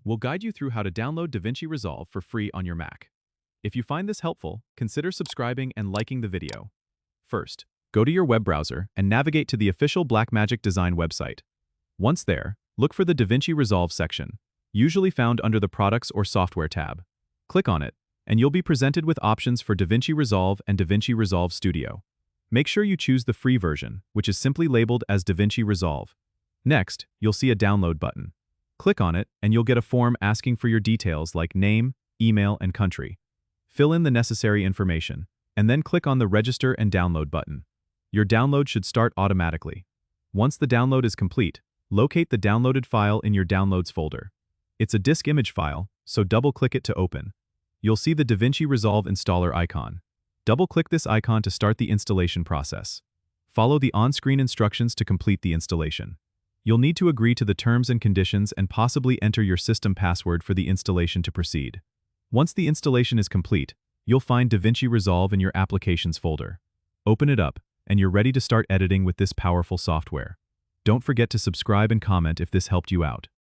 We'll guide you through how to download DaVinci Resolve for free on your Mac. If you find this helpful, consider subscribing and liking the video. First, go to your web browser and navigate to the official Blackmagic Design website. Once there, look for the DaVinci Resolve section, usually found under the Products or Software tab. Click on it, and you'll be presented with options for DaVinci Resolve and DaVinci Resolve Studio. Make sure you choose the free version, which is simply labeled as DaVinci Resolve. Next, you'll see a download button. Click on it, and you'll get a form asking for your details like name, email, and country. Fill in the necessary information, and then click on the Register and Download button. Your download should start automatically. Once the download is complete, locate the downloaded file in your Downloads folder. It's a disk image file, so double-click it to open. You'll see the DaVinci Resolve installer icon. Double-click this icon to start the installation process. Follow the on-screen instructions to complete the installation. You'll need to agree to the terms and conditions and possibly enter your system password for the installation to proceed. Once the installation is complete, you'll find DaVinci Resolve in your Applications folder. Open it up, and you're ready to start editing with this powerful software. Don't forget to subscribe and comment if this helped you out.